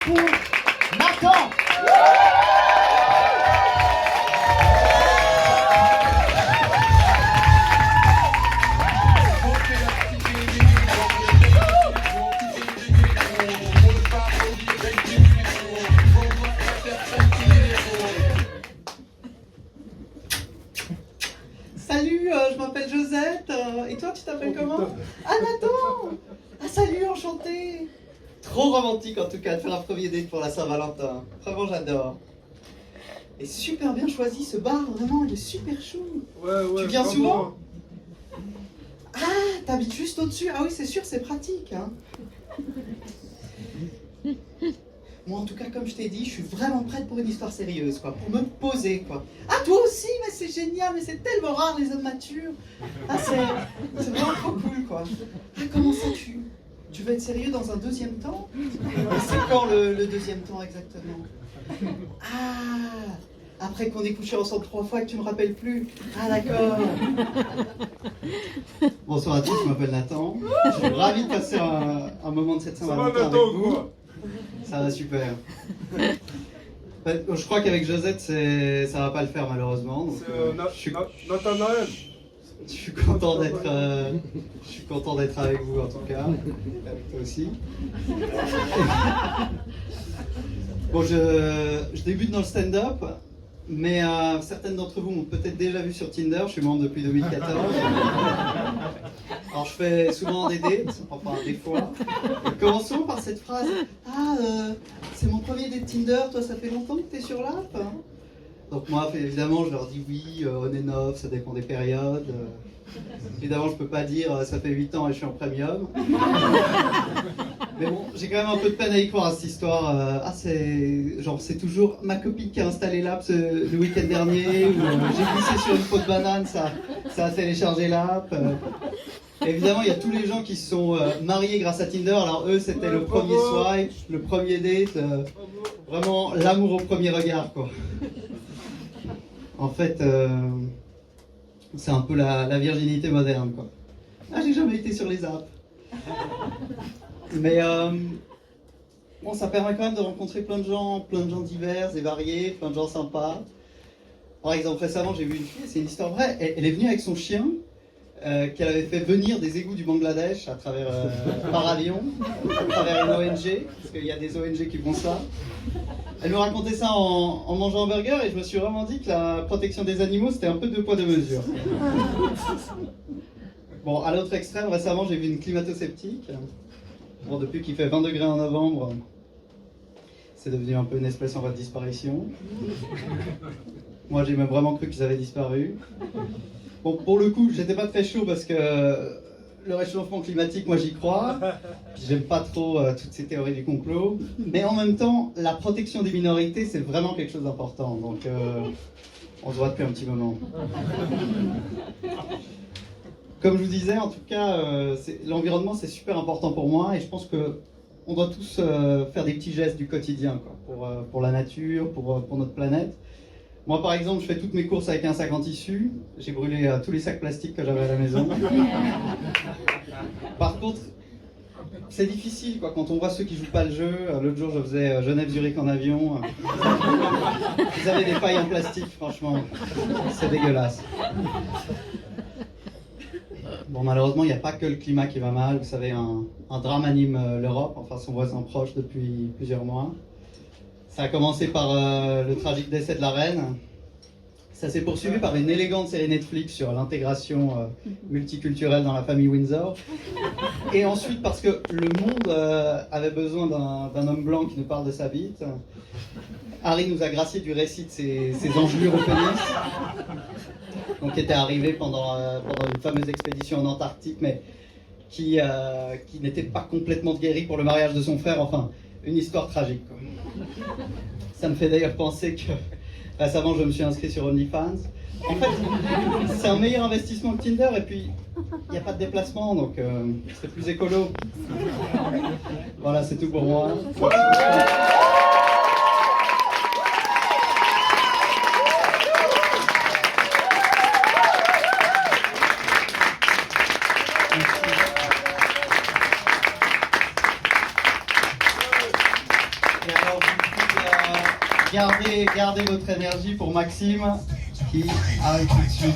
pour Nathan. Salut, je m'appelle Josette. Et toi, tu t'appelles comment? Ah, Nathan. Ah, salut, enchanté. Trop romantique en tout cas de faire un premier date pour la Saint-Valentin. Vraiment, j'adore. Et super bien choisi ce bar, vraiment, il est super chou. Ouais, Tu viens vraiment. souvent? Ah, t'habites juste au-dessus. Ah oui, c'est sûr, c'est pratique. Hein. Moi, en tout cas, comme je t'ai dit, je suis vraiment prête pour une histoire sérieuse, quoi, pour me poser, quoi. Ah, toi aussi, mais c'est génial, mais c'est tellement rare les hommes matures. Ah, c'est vraiment trop cool, quoi. Ah, comment ça, tu veux être sérieux dans un deuxième temps? Et c'est quand le deuxième temps exactement? Ah, après qu'on ait couché ensemble 3 fois et que tu me rappelles plus. Ah, d'accord. Bonsoir à tous, je m'appelle Nathan. Je suis ravi de passer un moment de cette Ça va, Saint-Valentin avec Nathan, vous. quoi? Ça va super. Je crois qu'avec Josette, ça va pas le faire malheureusement. Donc, je suis Nathanaël. je suis content d'être avec vous en tout cas, avec toi aussi. Bon, je débute dans le stand-up, mais certaines d'entre vous m'ont peut-être déjà vu sur Tinder. Je suis membre depuis 2014. Alors je fais souvent des dates, enfin des fois. Et commençons par cette phrase. Ah, c'est mon premier date Tinder, toi ça fait longtemps que t'es sur l'app hein? Donc moi évidemment je leur dis oui, on and off, ça dépend des périodes. Évidemment je peux pas dire ça fait 8 ans et je suis en premium. Mais bon, j'ai quand même un peu de peine à y croire à cette histoire. C'est toujours ma copine qui a installé l'app le week-end dernier, où j'ai glissé sur une peau de banane, ça a téléchargé l'app. Évidemment, il y a tous les gens qui se sont mariés grâce à Tinder. Alors eux, c'était le premier swipe, le premier date, vraiment l'amour au premier regard, quoi. En fait, c'est un peu la virginité moderne, quoi. Ah, j'ai jamais été sur les apps. Mais bon, ça permet quand même de rencontrer plein de gens divers et variés, plein de gens sympas. Par exemple, récemment, j'ai vu une fille, c'est une histoire vraie. Elle est venue avec son chien. Qu'elle avait fait venir des égouts du Bangladesh par avion, à travers une ONG, parce qu'il y a des ONG qui font ça. Elle me racontait ça en mangeant un burger et je me suis vraiment dit que la protection des animaux c'était un peu 2 poids 2 mesures. Bon, à l'autre extrême, récemment j'ai vu une climato-sceptique. Bon, depuis qu'il fait 20 degrés en novembre, c'est devenu un peu une espèce en voie de disparition. Moi j'ai même vraiment cru qu'ils avaient disparu. Bon, pour le coup, j'étais pas très chaud parce que le réchauffement climatique, moi j'y crois. Puis j'aime pas trop toutes ces théories du complot. Mais en même temps, la protection des minorités, c'est vraiment quelque chose d'important. Donc, on se voit depuis un petit moment. Comme je vous disais, en tout cas, l'environnement c'est super important pour moi et je pense que on doit tous faire des petits gestes du quotidien, quoi, pour la nature, pour notre planète. Moi, par exemple, je fais toutes mes courses avec un sac en tissu. J'ai brûlé tous les sacs plastiques que j'avais à la maison. Par contre, c'est difficile, quoi, quand on voit ceux qui jouent pas le jeu. L'autre jour, je faisais Genève-Zurich en avion. Ils avaient des pailles en plastique, franchement. C'est dégueulasse. Bon, malheureusement, il n'y a pas que le climat qui va mal. Vous savez, un drame anime l'Europe, enfin son voisin proche depuis plusieurs mois. Ça a commencé par le tragique décès de la reine. Ça s'est poursuivi par une élégante série Netflix sur l'intégration multiculturelle dans la famille Windsor. Et ensuite parce que le monde avait besoin d'un homme blanc qui nous parle de sa bite. Harry nous a gracié du récit de ses engelures au pénis. Donc qui était arrivé pendant une fameuse expédition en Antarctique, mais qui n'était pas complètement guéri pour le mariage de son frère. Enfin, une histoire tragique, quoi. Ça me fait d'ailleurs penser que récemment je me suis inscrit sur OnlyFans. En fait, c'est un meilleur investissement que Tinder et puis il n'y a pas de déplacement donc c'est plus écolo. Voilà, c'est tout pour moi. Alors, gardez votre énergie pour Maxime qui arrive tout de suite.